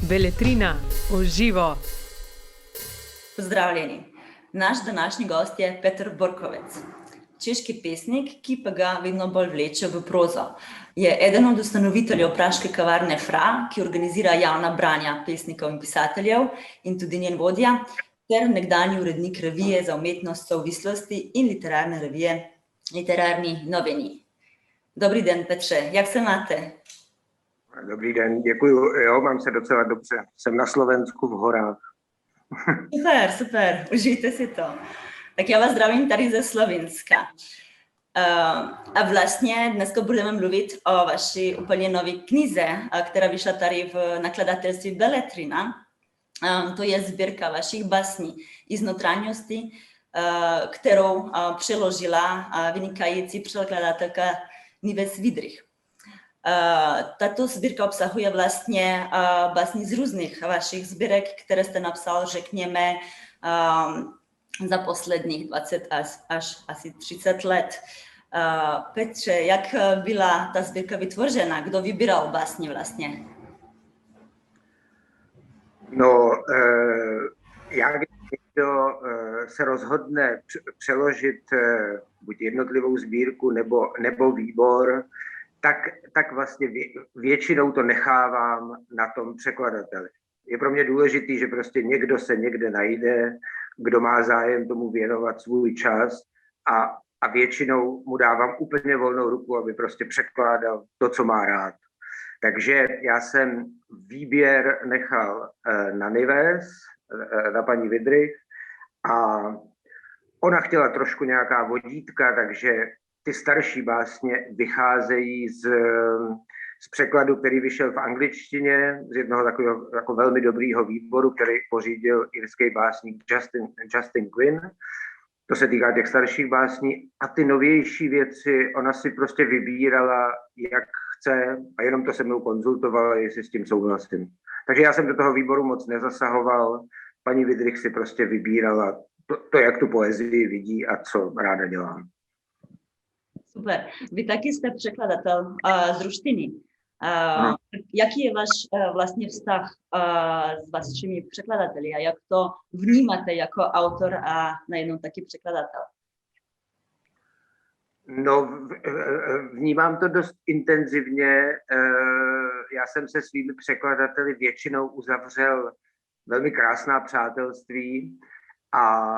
Beletrina uživo. Pozdravljeni. Naš današnji gost je Peter Borkovec, češki pesnik, ki pa ga vedno bolj vleče v prozo. Je eden od ustanoviteljev praške kavarne Fra, ki organizira javna branja pesnikov in pisateljev in tudi njen vodja, ter nekdanji urednik revije za umetnost Souvislosti in literarne revije Literární noviny. Dobrý den, Petře, jak se máte? Dobrý den, děkuju. Jo, mám se docela dobře. Jsem na Slovensku v horách. Super, užijte si to. Tak já vás zdravím tady ze Slovenska. A vlastně dneska budeme mluvit o vaší úplně nové knize, která vyšla tady v nakladatelství Beletrina. To je sbírka vašich básní i z notranjosti, kterou přeložila vynikající překladatelka Nives Vidrich. Tato sbírka obsahuje vlastně básně z různých vašich sbírek, které jste napsal, řekněme, za posledních 20 až asi 30 let. Petře, jak byla ta sbírka vytvořena? Kdo vybíral básně vlastně? No, když někdo se rozhodne přeložit buď jednotlivou sbírku nebo výbor, tak vlastně většinou to nechávám na tom překladateli. Je pro mě důležitý, že prostě někdo se někde najde, kdo má zájem tomu věnovat svůj čas a většinou mu dávám úplně volnou ruku, aby prostě překládal to, co má rád. Takže já jsem výběr nechal na Nives, na paní Vidrich, a ona chtěla trošku nějaká vodítka, takže ty starší básně vycházejí z překladu, který vyšel v angličtině, z jednoho takového jako velmi dobrýho výboru, který pořídil irský básník Justin Quinn. To se týká těch starších básní. A ty novější věci ona si prostě vybírala, jak chce, a jenom to se mnou konzultovala, jestli s tím souhlasím. Takže já jsem do toho výboru moc nezasahoval. Paní Vidrich si prostě vybírala to, jak tu poezii vidí a co ráda dělá. Super. Vy taky jste překladatel z ruštiny. Jaký je váš vlastně vztah s vašimi překladateli a jak to vnímáte jako autor a nejenom taky překladatel? No, vnímám to dost intenzivně. Já jsem se svými překladateli většinou uzavřel velmi krásná přátelství a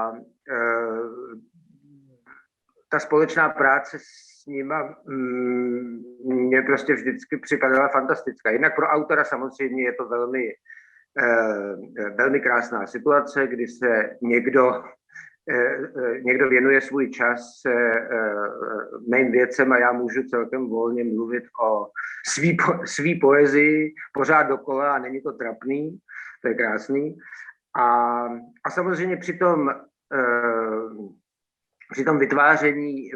ta společná práce s nima mě prostě vždycky připadala fantastická. Jinak pro autora samozřejmě je to velmi krásná situace, kdy se někdo věnuje svůj čas mým věcem a já můžu celkem volně mluvit o svý poezii pořád dokola a není to trapný, to je krásný. A samozřejmě při tom vytváření,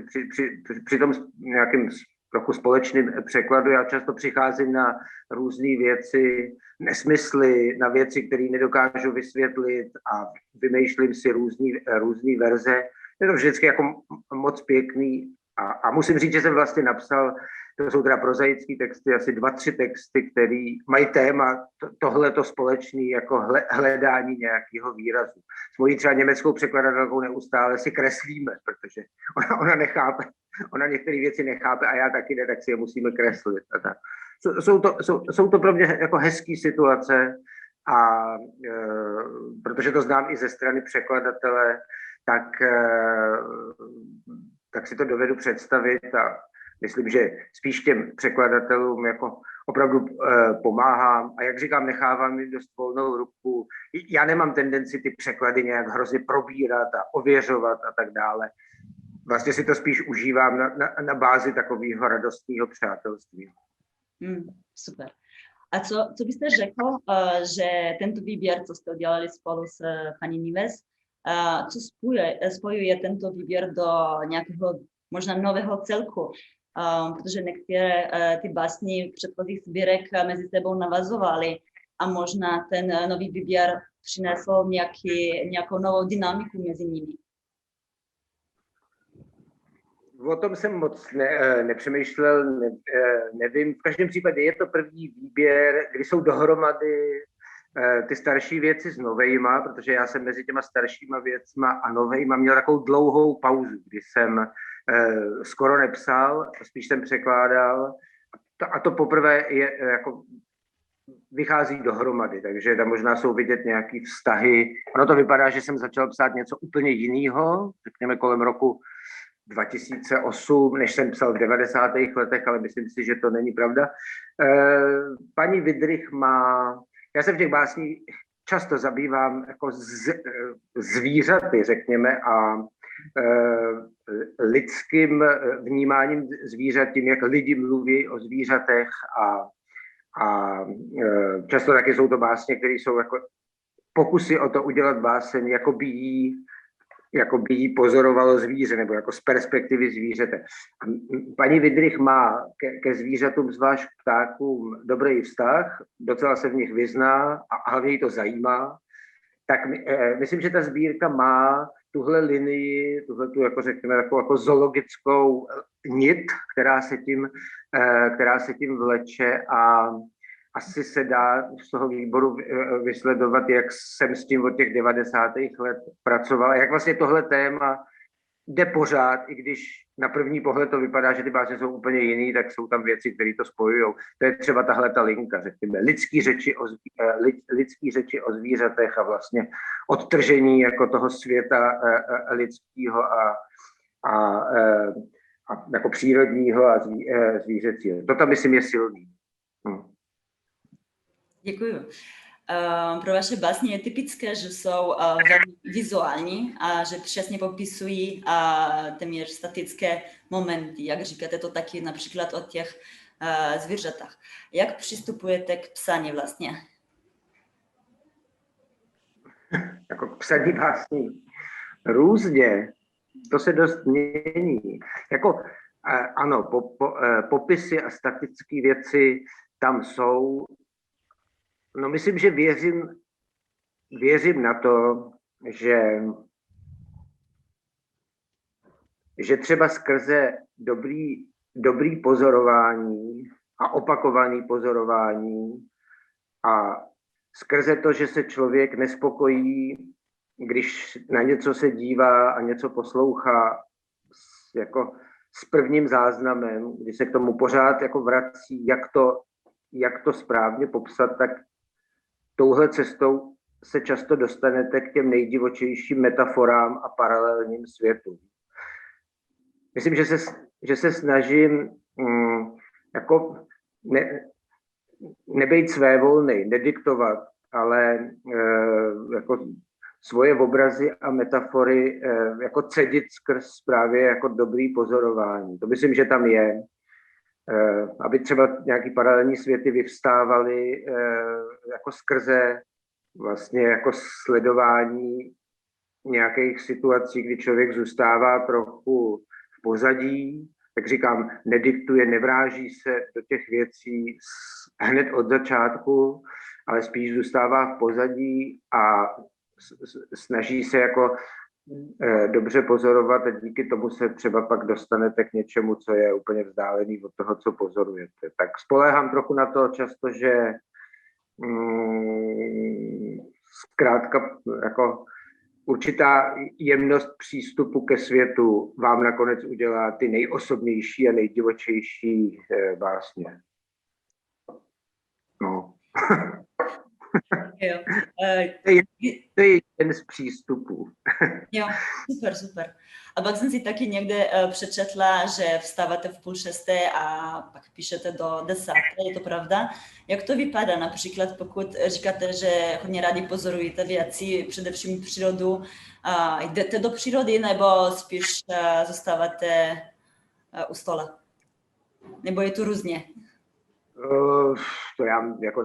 při tom nějakým trochu společným překladu, já často přicházím na různé věci, nesmysly, na věci, které nedokážu vysvětlit a vymýšlím si různé verze. Je to vždycky jako moc pěkný a musím říct, že jsem vlastně napsal, to jsou teda prozaické texty, asi 2-3 texty, které mají téma tohleto společný jako hledání nějakého výrazu. S mojí třeba německou překladatelkou neustále si kreslíme, protože ona nechápe, ona některé věci nechápe a já taky ne, tak si je musíme kreslit. A tak. Jsou to pro mě jako hezký situace a protože to znám i ze strany překladatele, tak si to dovedu představit a myslím, že spíš těm překladatelům jako opravdu pomáhám a jak říkám, nechávám jim dost volnou ruku. Já nemám tendenci ty překlady nějak hrozně probírat a ověřovat a tak dále. Vlastně si to spíš užívám na bázi takového radostného přátelství. Super. A co byste řekl, že tento výběr, co jste udělali spolu s paní Nives, co spojuje tento výběr do nějakého možná nového celku? Protože některé ty básně předchozích sbírek mezi sebou navazovaly a možná ten nový výběr přinesl nějakou novou dynamiku mezi nimi. O tom jsem moc nepřemýšlel, nevím. V každém případě je to první výběr, kdy jsou dohromady ty starší věci s novejma, protože já jsem mezi těma staršíma věcma a novejma měl takovou dlouhou pauzu, kdy jsem skoro nepsal, spíš jsem překládal a to poprvé je jako vychází dohromady, takže tam možná jsou vidět nějaký vztahy. Ono to vypadá, že jsem začal psát něco úplně jiného, řekněme kolem roku 2008, než jsem psal v 90. letech, ale myslím si, že to není pravda. Paní Wydrich má, já se v těch básních často zabývám jako zvířaty, řekněme, a lidským vnímáním zvířat, tím, jak lidi mluví o zvířatech a často taky jsou to básně, které jsou jako pokusy o to udělat báseň, jako by jí pozorovalo zvíře, nebo jako z perspektivy zvířete. Paní Wydrich má ke zvířatům, zvlášť k ptákům, dobrý vztah, docela se v nich vyzná a hlavně jí to zajímá. Tak myslím, že ta sbírka má tuhle linii, tuhletu, jako řekněme, jako zoologickou nit, která se tím vleče a asi se dá z toho výboru vysledovat, jak jsem s tím od těch 90. let pracoval, jak vlastně tohle téma jde pořád, i když na první pohled to vypadá, že ty básně jsou úplně jiný, tak jsou tam věci, které to spojují. To je třeba tahle ta linka, řekněme, lidský řeči o zvířatech a vlastně odtržení jako toho světa lidského a jako přírodního a zvířecího. To tam, myslím, je silný. Děkuju. Pro vaše básně je typické, že jsou velmi vizuální a že přesně popisují téměř statické momenty. Jak říkáte to taky například o těch zvířatách. Jak přistupujete k psaní vlastně? Jako k psaní básní různě. To se dost mění. Jako, ano, popisy a statické věci tam jsou. No, myslím, že věřím na to, že třeba skrze dobrý pozorování a opakovaný pozorování a skrze to, že se člověk nespokojí, když na něco se dívá a něco poslouchá jako s prvním záznamem, kdy se k tomu pořád jako vrací, jak to správně popsat, tak touhle cestou se často dostanete k těm nejdivočejším metaforám a paralelním světům. Myslím, že se snažím jako nebejt svévolný, nediktovat, ale jako svoje obrazy a metafory jako cedit skrz právě jako dobrý pozorování. To myslím, že tam je. Aby třeba nějaký paralelní světy vyvstávaly jako skrze vlastně jako sledování nějakých situací, kdy člověk zůstává trochu v pozadí, tak říkám, nediktuje, nevráží se do těch věcí hned od začátku, ale spíš zůstává v pozadí a snaží se jako dobře pozorovat a díky tomu se třeba pak dostanete k něčemu, co je úplně vzdálený od toho, co pozorujete. Tak spoléhám trochu na to často, že zkrátka jako určitá jemnost přístupu ke světu vám nakonec udělá ty nejosobnější a nejdivočejší básně. No. Jo. To je jeden z přístupů. Jo, super. A pak jsem si taky někde přečetla, že vstáváte v 5:30 a pak píšete do 10. Je to pravda? Jak to vypadá například, pokud říkáte, že hodně rádi pozorujete věci, především přírodu, jdete do přírody nebo spíš zůstáváte u stola? Nebo je to různě? To já jako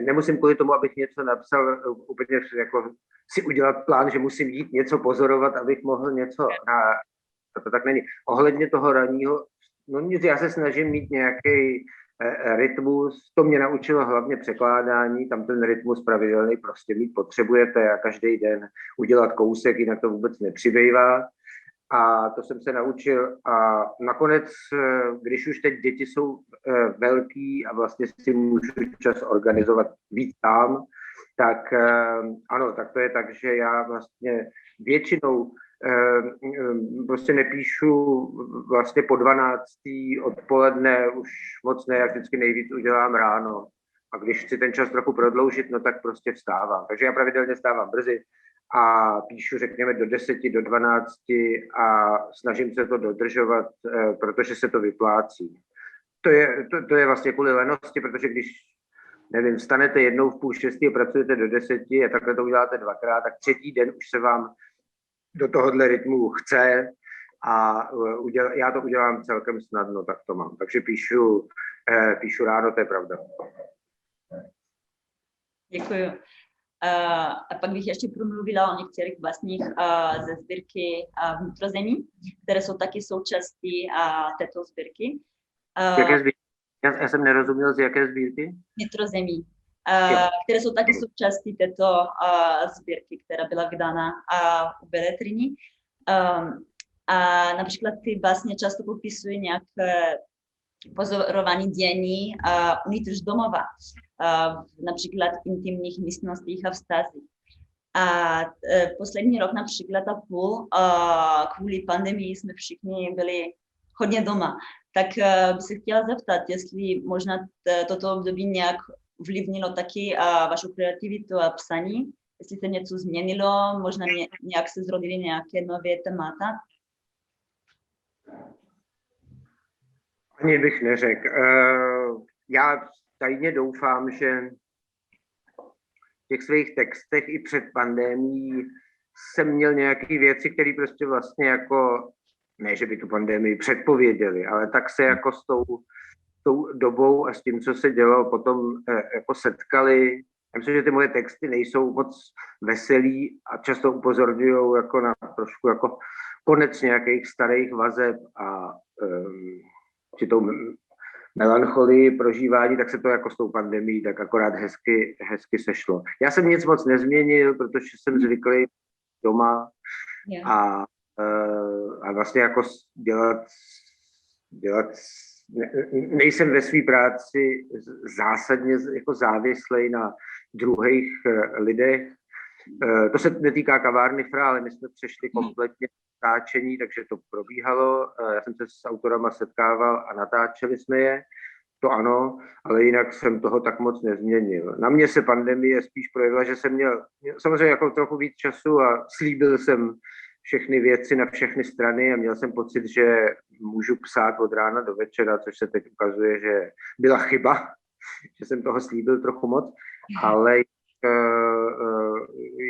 nemusím kvůli tomu, abych něco napsal, úplně jako si udělat plán, že musím jít něco pozorovat, abych mohl něco. To tak není. Ohledně toho ranního, no nic, já se snažím mít nějaký rytmus, to mě naučilo hlavně překládání, tam ten rytmus pravidelný prostě mít potřebujete a každý den udělat kousek, jinak to vůbec nepřibývá. A to jsem se naučil a nakonec, když už teď děti jsou velký a vlastně si můžu čas organizovat víc tam, tak ano, tak to je tak, že já vlastně většinou prostě nepíšu vlastně po 12. odpoledne, už moc ne, jak vždycky nejvíc udělám ráno. A když chci ten čas trochu prodloužit, no tak prostě vstávám. Takže já pravidelně vstávám brzy a píšu, řekněme, do 10, do 12 a snažím se to dodržovat, protože se to vyplácí. To je vlastně kvůli lenosti, protože když, nevím, vstanete jednou v 5:30 a pracujete do 10 a takhle to uděláte dvakrát, tak třetí den už se vám do tohohle rytmu chce a já to udělám celkem snadno, tak to mám. Takže píšu ráno, to je pravda. Děkuji. A pak bych ještě promluvila o některých vlastních ze sbírky Vnitrozemí, které jsou taky součástí této sbírky. Jaké sbírky? Já jsem nerozuměl, z jaké sbírky? Vnitrozemí, které jsou taky součástí této sbírky, která byla vydána u Beletrini. A například ty vlastně často popisují nějaké pozorování dění uvnitř domova, například v intimních místnostích a vztazích. A poslední rok například a půl kvůli pandemii jsme všichni byli hodně doma. Tak bych se chtěla zeptat, jestli možná toto období nějak ovlivnilo taky vašu kreativitu a psaní, jestli se něco změnilo, možná nějak se zrodily nějaké nové témata. Ani bych neřekl. Já tajně doufám, že v těch svých textech i před pandemií jsem měl nějaké věci, které prostě vlastně jako, ne, že by tu pandemii předpověděli, ale tak se jako s tou dobou a s tím, co se dělo, potom jako setkali. Já myslím, že ty moje texty nejsou moc veselý a často upozorňují jako na trošku jako konec nějakých starých vazeb a tou melancholii prožívání, tak se to jako s tou pandemií tak akorát hezky sešlo. Já jsem nic moc nezměnil, protože jsem zvyklý doma a vlastně jako dělat nejsem ve své práci zásadně jako závislej na druhých lidech. To se netýká kavárny Fra, ale my jsme přešli kompletně natáčení, takže to probíhalo. Já jsem se s autorama setkával a natáčeli jsme je. To ano, ale jinak jsem toho tak moc nezměnil. Na mě se pandemie spíš projevila, že jsem měl samozřejmě jako trochu víc času a slíbil jsem všechny věci na všechny strany a měl jsem pocit, že můžu psát od rána do večera, což se teď ukazuje, že byla chyba, že jsem toho slíbil trochu moc, ale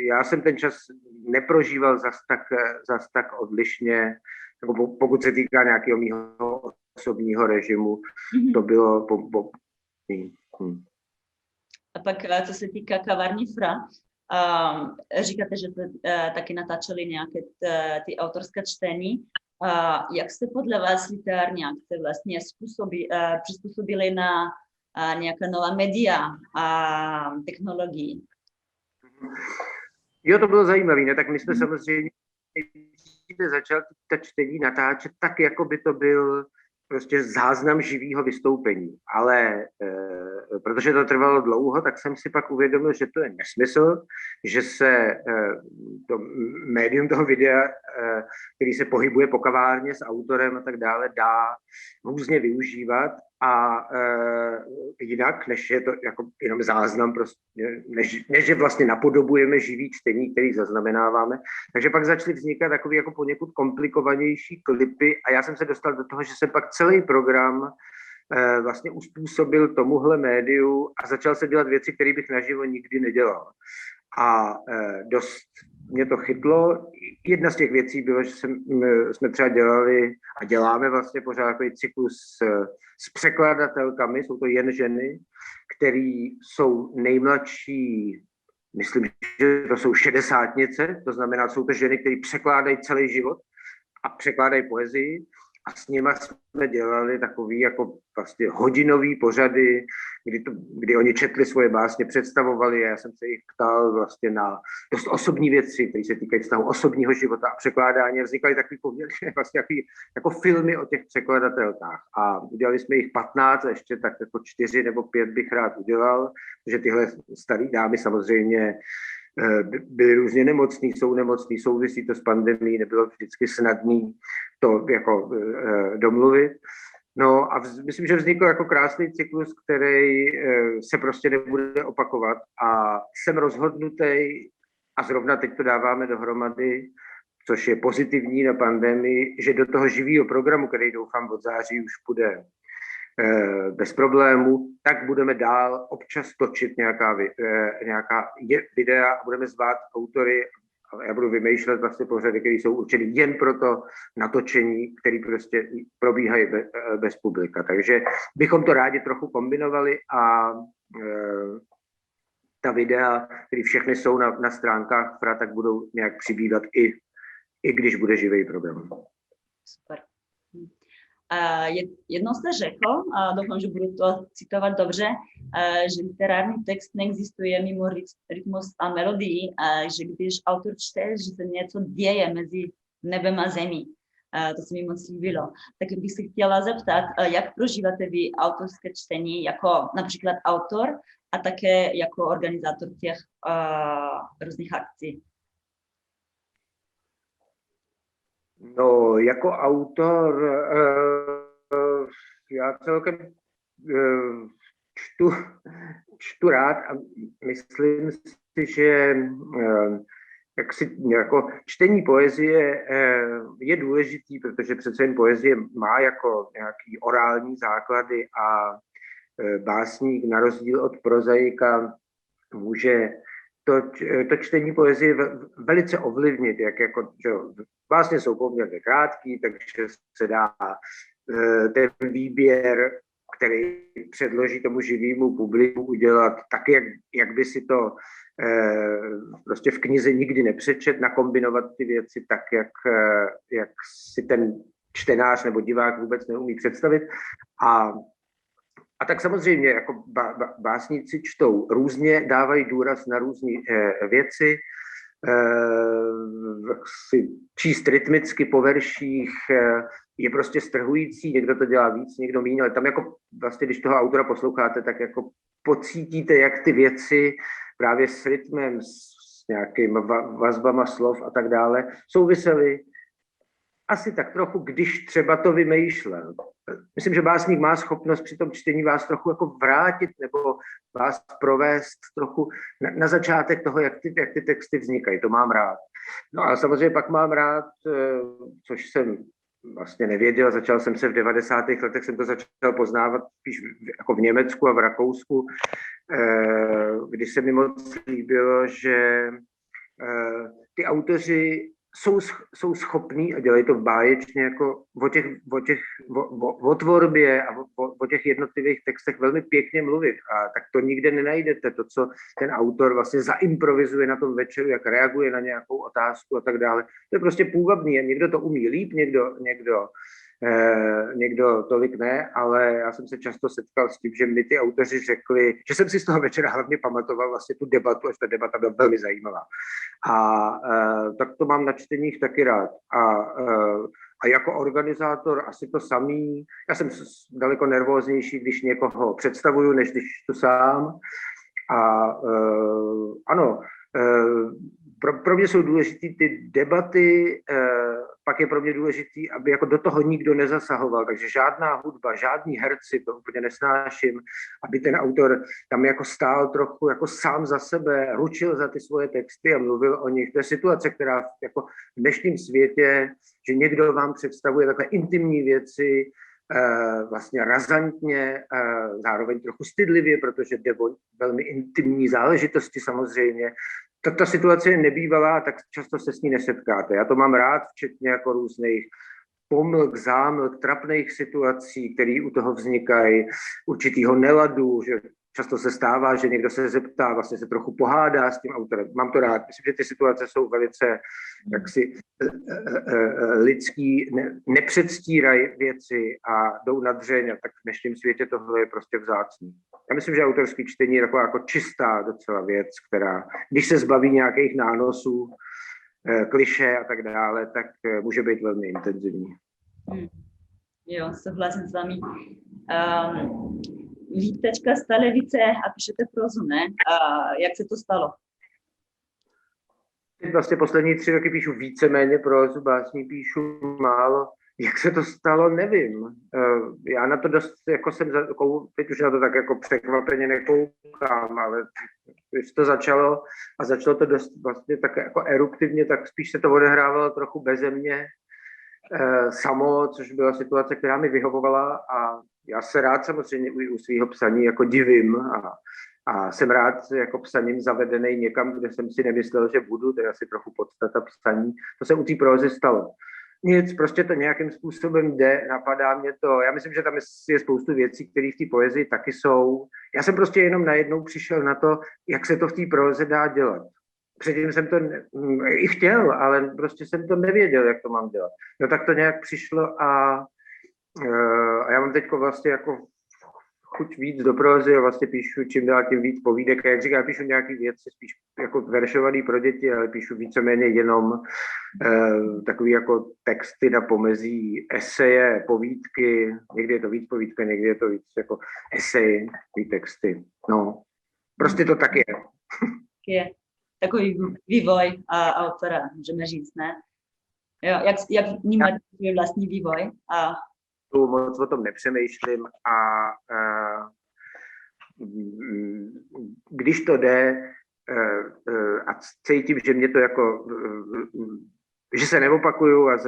já jsem ten čas neprožíval zas tak odlišně, jako pokud se týká nějakého mýho osobního režimu, to bylo A pak, co se týká kavárny Fra, říkáte, že taky natáčeli nějaké ty autorské čtení. Jak jste podle vás literárně akce vlastně přizpůsobili na nějaká nová média a technologii? Jo, to bylo zajímavé, ne? Tak my jsme samozřejmě začali ta čtení natáčet tak, jako by to byl prostě záznam živého vystoupení. Ale protože to trvalo dlouho, tak jsem si pak uvědomil, že to je nesmysl, že se to médium toho videa, který se pohybuje po kavárně s autorem a tak dále, dá různě využívat a jinak, než je to jako jenom záznam, prostě, než že vlastně napodobujeme živý čtení, který zaznamenáváme. Takže pak začaly vznikat takové jako poněkud komplikovanější klipy a já jsem se dostal do toho, že jsem pak celý program vlastně uspůsobil tomuhle médiu a začal se dělat věci, které bych naživo nikdy nedělal. A dost mě to chytlo. Jedna z těch věcí bylo, že jsme třeba dělali a děláme vlastně pořád takový cyklus s překladatelkami, jsou to jen ženy, který jsou nejmladší, myslím, že to jsou šedesátnice, to znamená, jsou to ženy, které překládají celý život a překládají poezii a s nima jsme dělali takový jako vlastně hodinový pořady, kdy oni četli svoje básně, představovali je, já jsem se jich ptal vlastně na dost osobní věci, které se týkají vztahu osobního života a překládání. Vznikaly takový poměrně vlastně jako filmy o těch překladatelkách a udělali jsme jich 15 a ještě tak jako 4 nebo 5 bych rád udělal, protože tyhle staré dámy samozřejmě byli různě nemocný, jsou nemocný, souvisí to s pandemií, nebylo vždycky snadný to jako domluvit. No a myslím, že vznikl jako krásný cyklus, který se prostě nebude opakovat a jsem rozhodnutý a zrovna teď to dáváme dohromady, což je pozitivní na pandemii, že do toho živého programu, který doufám od září už půjde bez problému, tak budeme dál občas točit nějaká videa a budeme zvát autory. Já budu vymýšlet vlastně pořady, které jsou určeny jen pro to natočení, které prostě probíhají bez publika. Takže bychom to rádi trochu kombinovali a ta videa, které všechny jsou na stránkách FRA, tak budou nějak přibývat i když bude živý program. Super. Jednou jste řekl, a doufám, že budu to citovat dobře, že literární text neexistuje mimo rytmus a melodii, a že když autor čte, že se něco děje mezi nebem a zemí. To se mi moc líbilo. Tak bych se chtěla zeptat, jak prožíváte vy autorské čtení jako například autor a také jako organizátor těch různých akcí? No, jako autor já celkem čtu rád a myslím si, že jako čtení poezie je důležitý, protože přece jen poezie má jako nějaký orální základy a básník na rozdíl od prozaika může to čtení poezie velice ovlivnit, jak jako, že básně jsou poměrně krátký, takže se dá ten výběr, který předloží tomu živému publiku, udělat tak, jak by si to prostě v knize nikdy nepřečet, nakombinovat ty věci tak, jak si ten čtenář nebo divák vůbec neumí představit. A tak samozřejmě jako básníci čtou různě, dávají důraz na různé věci, si číst rytmicky po verších je prostě strhující, někdo to dělá víc, někdo méně, ale tam jako vlastně, když toho autora posloucháte, tak jako pocítíte, jak ty věci právě s rytmem, s nějakými vazbama slov a tak dále souvisely asi tak trochu, když třeba to vymýšlel. Myslím, že básník má schopnost při tom čtení vás trochu jako vrátit nebo vás provést trochu na začátek toho, jak ty texty vznikají. To mám rád. No a samozřejmě pak mám rád, což jsem vlastně nevěděl, začal jsem se v 90. letech, jsem to začal poznávat spíš jako v Německu a v Rakousku, kdy se mi moc líbilo, že ty autoři jsou schopní a dělají to báječně jako o tvorbě a o těch jednotlivých textech velmi pěkně mluvit. A tak to nikde nenajdete, to, co ten autor vlastně zaimprovizuje na tom večeru, jak reaguje na nějakou otázku a tak dále. To je prostě půvabný a někdo to umí líp, někdo tolik ne, ale já jsem se často setkal s tím, že mi ty autoři řekli, že jsem si z toho večera hlavně pamatoval vlastně tu debatu, až ta debata byla velmi zajímavá. A tak to mám na čteních taky rád. A jako organizátor asi to samý. Já jsem daleko nervóznější, když někoho představuju, než když tu sám. A ano, pro mě jsou důležité ty debaty, pak je pro mě důležitý, aby jako do toho nikdo nezasahoval, takže žádná hudba, žádný herci, to úplně nesnáším, aby ten autor tam jako stál trochu jako sám za sebe, ručil za ty svoje texty a mluvil o nich. To je situace, která jako v dnešním světě, že někdo vám představuje takové intimní věci, vlastně razantně, zároveň trochu stydlivě, protože jde o velmi intimní záležitosti samozřejmě. Ta situace je nebývalá, tak často se s ní nesetkáte. Já to mám rád, včetně jako různých pomlk, zámlk, trapných situací, které u toho vznikají, určitýho neladu, že často se stává, že někdo se zeptá, vlastně se trochu pohádá s tím autorem. Mám to rád. Myslím, že ty situace jsou velice jaksi lidský, nepředstírají věci a jdou na dřeň, a tak v dnešním světě tohle je prostě vzácný. Já myslím, že autorský čtení je taková jako čistá docela věc, která, když se zbaví nějakých nánosů, klišé a tak dále, tak může být velmi intenzivní. Jo, souhlasím s vámi. Vy teďka stále více a píšete prózu, ne? Jak se to stalo? Vlastně poslední 3 roky píšu víceméně prózu, básní píšu málo. Jak se to stalo, nevím. Já na to dost, jako teď už na to tak jako překvapeně nekoukám, ale když to začalo a začalo to dost vlastně tak jako eruptivně, tak spíš se to odehrávalo trochu beze mě samo, což byla situace, která mi vyhovovala, a já se rád samozřejmě u svého psaní jako divím a jsem rád jako psaním zavedený někam, kde jsem si nemyslel, že budu, to je asi trochu podstata psaní. To se u té prózy stalo. Nic, prostě to nějakým způsobem jde, napadá mě to. Já myslím, že tam je spoustu věcí, které v té poezii taky jsou. Já jsem prostě jenom najednou přišel na to, jak se to v té próze dá dělat. Předtím jsem to i chtěl, ale prostě jsem to nevěděl, jak to mám dělat. No tak to nějak přišlo a já mám teď vlastně jako chuť víc do prózy a vlastně píšu čím dál tím víc povídek. A jak říkám, píšu nějaké věci spíš jako veršovaný pro děti, ale píšu víceméně jenom takový jako texty na pomezí eseje, povídky. Někdy je to víc povídka, někdy je to víc jako eseje, texty. No, prostě to tak je. Je takový vývoj autora, můžeme říct, ne? Jo, jak vnímáte svůj vlastní vývoj? Moc o tom nepřemýšlím a když to jde a cítím, že mě to jako, že se neopakuju a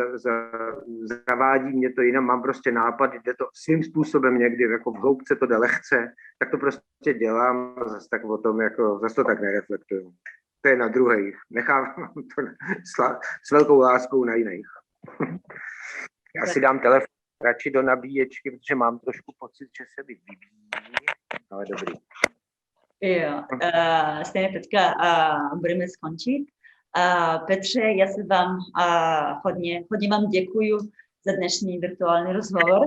zavádí mě to jinam, mám prostě nápad, jde to svým způsobem někdy, jako v hloubce to jde lehce, tak to prostě dělám a zase tak o tom, jako zase to tak nereflektuju. To je na druhých. Nechávám to s velkou láskou na jiných. Já si dám telefon radši do nabíječky, protože mám trošku pocit, že se mi vybíjí, ale dobrý. Jo, stejně teďka budeme skončit. Petře, já se vám hodně vám děkuju za dnešní virtuální rozhovor.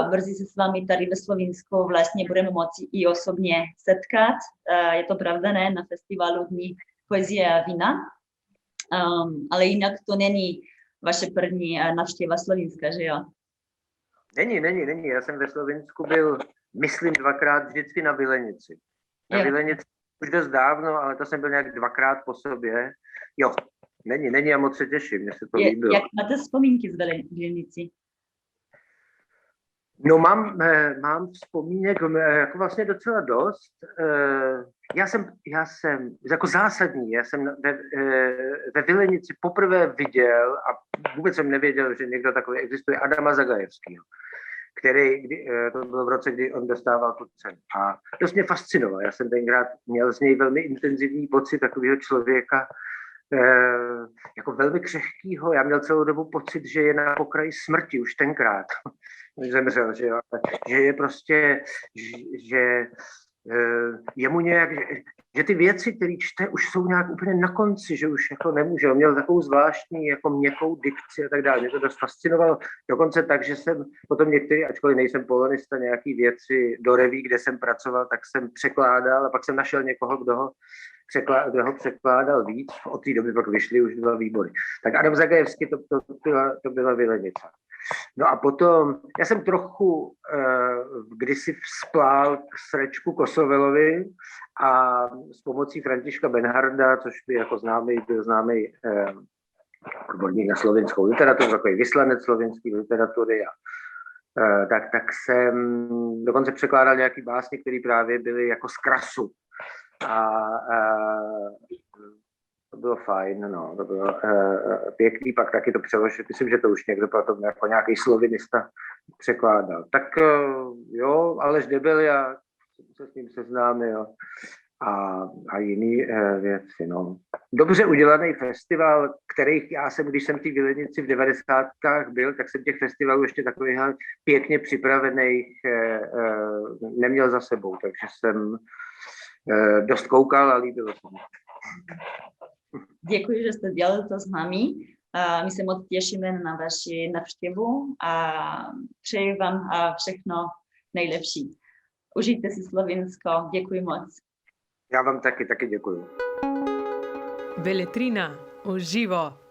Brzy se s vámi tady ve Slovinsku vlastně budeme moci i osobně setkat. Je to pravda, ne? Na festivalu Dní poezie a vína. Ale jinak to není vaše první navštěva Slovinska, že jo? Není. Já jsem ve Slovinsku byl, myslím, 2krát vždycky na Vilenici. Na Vilenici už dost dávno, ale to jsem byl nějak 2krát po sobě. Jo, není, já moc se těším, mně se to líbilo. Jak máte vzpomínky z Vilenici? No mám vzpomínek jako vlastně docela dost. Já jsem jako zásadní, já jsem ve Vilenici poprvé viděl a vůbec jsem nevěděl, že někdo takový existuje, Adama Zagajevského, to bylo v roce, kdy on dostával tu cenu. A dost mě fascinoval. Já jsem tenkrát měl z něj velmi intenzivní pocit takového člověka, jako velmi křehkýho. Já měl celou dobu pocit, že je na pokraji smrti už tenkrát, když zemřel, že je prostě, že je mu nějak, že ty věci, které čte, už jsou nějak úplně na konci, že už jako nemůže. On měl takovou zvláštní jako měkkou dikci a tak dále. Mě to dost fascinovalo. Dokonce tak, že jsem potom některé, ačkoliv nejsem polonista, nějaký věci do reví, kde jsem pracoval, tak jsem překládal a pak jsem našel někoho, kdo ho překládal víc. Od té doby pak vyšly už 2 výbory. Tak Adam Zagajevský to byla Vilenice. No a potom, já jsem trochu kdysi vzplál k Srečku Kosovelovi a s pomocí Františka Benharda, což byl jako známý odborník na slovinskou literaturu, takový vyslanec slovinské literatury, tak jsem dokonce překládal nějaký básně, které právě byly jako z Krasu. To bylo fajn, no, to bylo pěkný, pak taky to přeložil, myslím, že to už někdo potom jako nějaký slovinista překládal. Tak jo, Aleš Debelia, se s ním seznámil, a jiný věci. No. Dobře udělaný festival, kterých já jsem, když jsem v té Vilenici v 90kách byl, tak jsem těch festivalů ještě takových pěkně připravených neměl za sebou, takže jsem dost koukal a líbilo se mi. Děkuji, že jste dělali to s námi. My se moc těšíme na vaši návštěvu a přeji vám všechno nejlepší. Užijte si Slovinsko. Děkuji moc. Já vám taky děkuji. Beletrina, uživo.